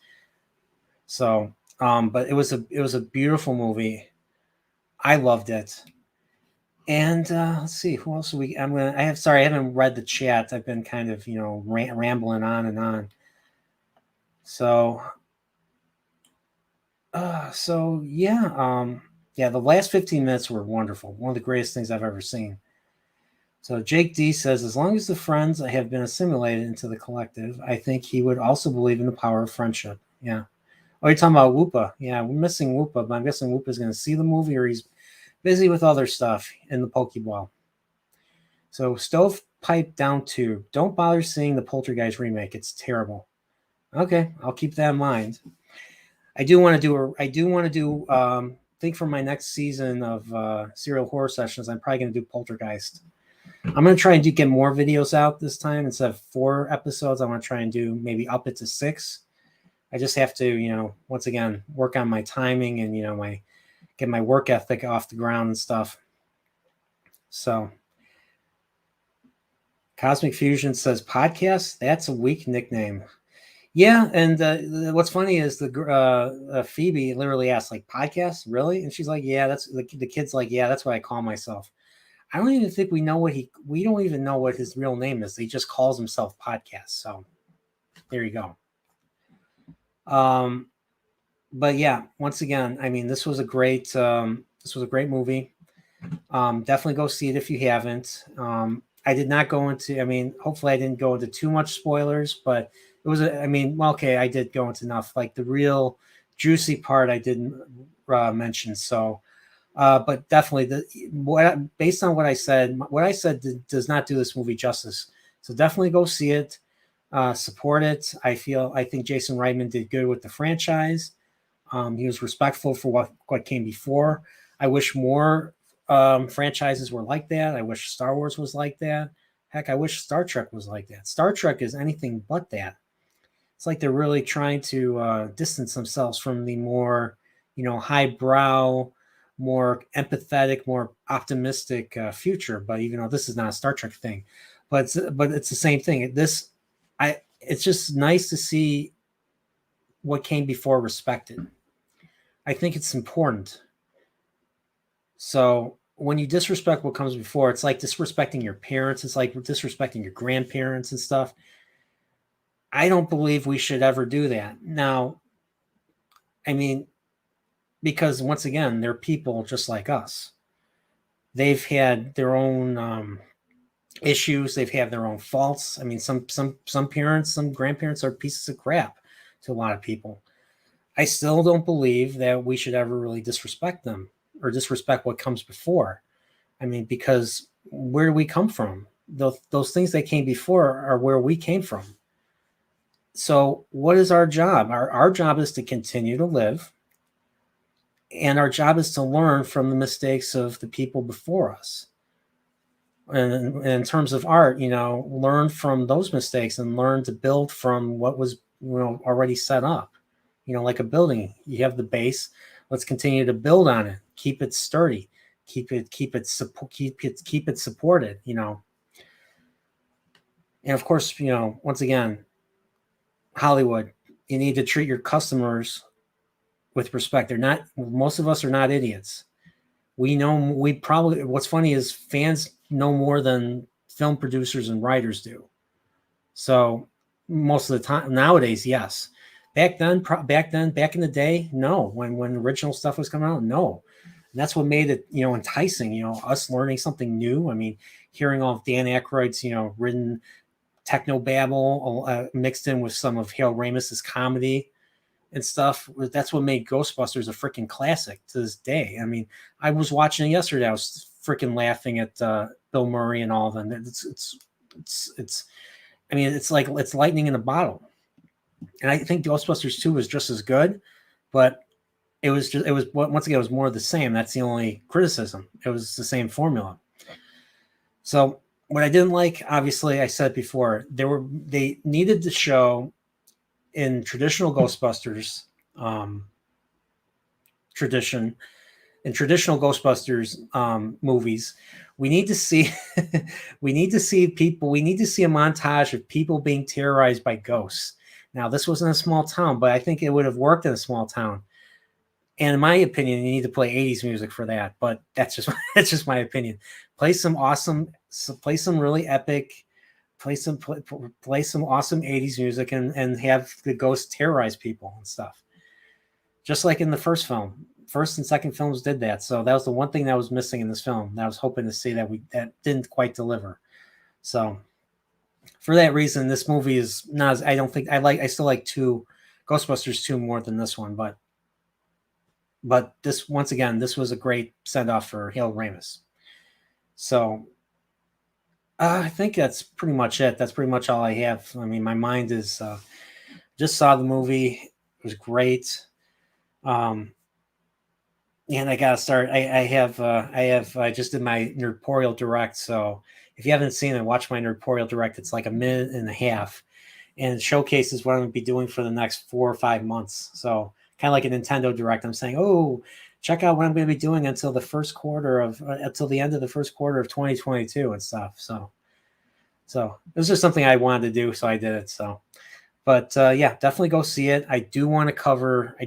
Speaker 1: So, but it was a beautiful movie. I loved it. And let's see, who else I haven't read the chat. I've been kind of, rambling on and on. So, yeah, the last 15 minutes were wonderful. One of the greatest things I've ever seen. So Jake D says, as long as the friends have been assimilated into the collective, I think he would also believe in the power of friendship. Yeah. Oh, you're talking about Whoopa. Yeah, we're missing Whoopa, but I'm guessing Whoopa's going to see the movie, or he's busy with other stuff in the Pokeball. So Stovepipe Down Tube. Don't bother seeing the Poltergeist remake. It's terrible. Okay, I'll keep that in mind. I think for my next season of serial horror sessions, I'm probably going to do Poltergeist. I'm going to try and get more videos out this time. Instead of 4 episodes, I want to try and do maybe up it to 6. I just have to, once again, work on my timing and, get my work ethic off the ground and stuff. So Cosmic Fusion says podcast. That's a weak nickname. Yeah, and what's funny is the Phoebe literally asked, like, podcast, really? And she's like, yeah, that's the kid's like, yeah, that's what I call myself. I don't even think we don't even know what his real name is. He just calls himself Podcast. So there you go. But yeah, once again, I mean, this was a great movie. Definitely go see it if you haven't. I did not go into, hopefully I didn't go into too much spoilers, but it was, okay, I did go into enough. Like the real juicy part I didn't mention. So, but definitely based on what I said does not do this movie justice. So definitely go see it, support it. I think Jason Reitman did good with the franchise. He was respectful for what came before. I wish more franchises were like that. I wish Star Wars was like that. Heck, I wish Star Trek was like that. Star Trek is anything but that. It's like they're really trying to distance themselves from the more, highbrow, more empathetic, more optimistic future. But even though this is not a Star Trek thing, but it's the same thing. It's just nice to see what came before respected. I think it's important. So when you disrespect what comes before, it's like disrespecting your parents. It's like disrespecting your grandparents and stuff. I don't believe we should ever do that. Now, because once again, they're people just like us. They've had their own issues. They've had their own faults. Some parents, some grandparents are pieces of crap to a lot of people. I still don't believe that we should ever really disrespect them or disrespect what comes before. Because where do we come from? Those things that came before are where we came from. So what is our job? Our job is to continue to live. And our job is to learn from the mistakes of the people before us. And in terms of art, learn from those mistakes and learn to build from what was, already set up. Like a building, you have the base. Let's continue to build on it. Keep it sturdy. Keep it supported. And of course, once again, Hollywood, you need to treat your customers with respect. Most of us are not idiots. What's funny is fans know more than film producers and writers do. So most of the time nowadays, yes. Back in the day, no. When original stuff was coming out, no. And that's what made it, enticing, us learning something new. Hearing all of Dan Aykroyd's, written technobabble mixed in with some of Harold Ramis's comedy and stuff. That's what made Ghostbusters a freaking classic to this day. I was watching it yesterday. I was freaking laughing at Bill Murray and all of them. It's like it's lightning in a bottle. And I think Ghostbusters 2 was just as good, but it was once again, it was more of the same. That's the only criticism. It was the same formula. So what I didn't like, obviously, I said before, they needed to show in traditional Ghostbusters tradition, in traditional Ghostbusters movies, we need to see we need to see a montage of people being terrorized by ghosts. Now, this wasn't a small town, but I think it would have worked in a small town. And in my opinion, you need to play 80s music for that. But that's just my opinion. Play some really epic, play some awesome 80s music and have the ghosts terrorize people and stuff. Just like in the first film. First and second films did that. So that was the one thing that was missing in this film. That I was hoping to see that didn't quite deliver. So for that reason, this movie is not. I still like Ghostbusters 2 more than this one, but this, once again, this was a great send off for Harold Ramis. So I think that's pretty much it. That's pretty much all I have. My mind is just saw the movie. It was great. Um, and I gotta start. I just did my Nerdporial Direct. So if you haven't seen it, watch my Nerdporial Direct. It's like a minute and a half, and it showcases what I'm gonna be doing for the next 4 or 5 months. So kind of like a Nintendo Direct. I'm saying, oh, check out what I'm gonna be doing until until the end of the first quarter of 2022 and stuff. So this is something I wanted to do, so I did it. So. But yeah, definitely go see it. I do want to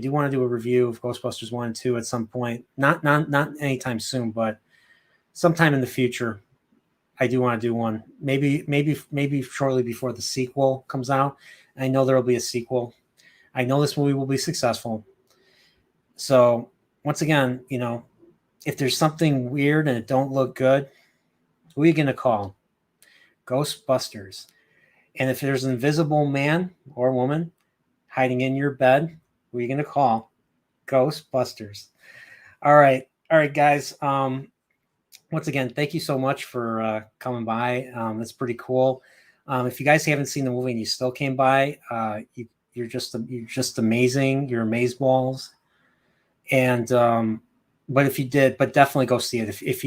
Speaker 1: do a review of Ghostbusters 1 and 2 at some point. Not anytime soon, but sometime in the future. I do want to do one. Maybe shortly before the sequel comes out. I know there will be a sequel. I know this movie will be successful. So once again, if there's something weird and it don't look good, who are you gonna call? Ghostbusters. And if there's an invisible man or woman hiding in your bed, who are you going to call? Ghostbusters. All right, guys. Once again, thank you so much for coming by. That's pretty cool. If you guys haven't seen the movie and you still came by, you're just amazing. You're amazeballs. And but if you did, but definitely go see it. If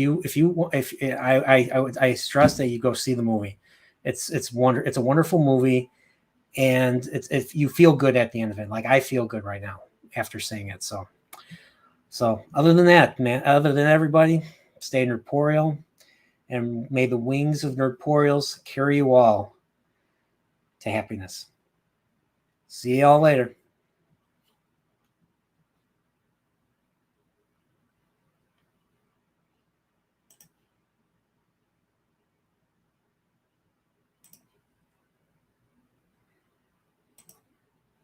Speaker 1: I stress that you go see the movie. It's a wonderful movie. And if you feel good at the end of it, like I feel good right now after seeing it. So other than that, man, other than everybody, stay nerdporial, and may the wings of nerdporials carry you all to happiness. See y'all later.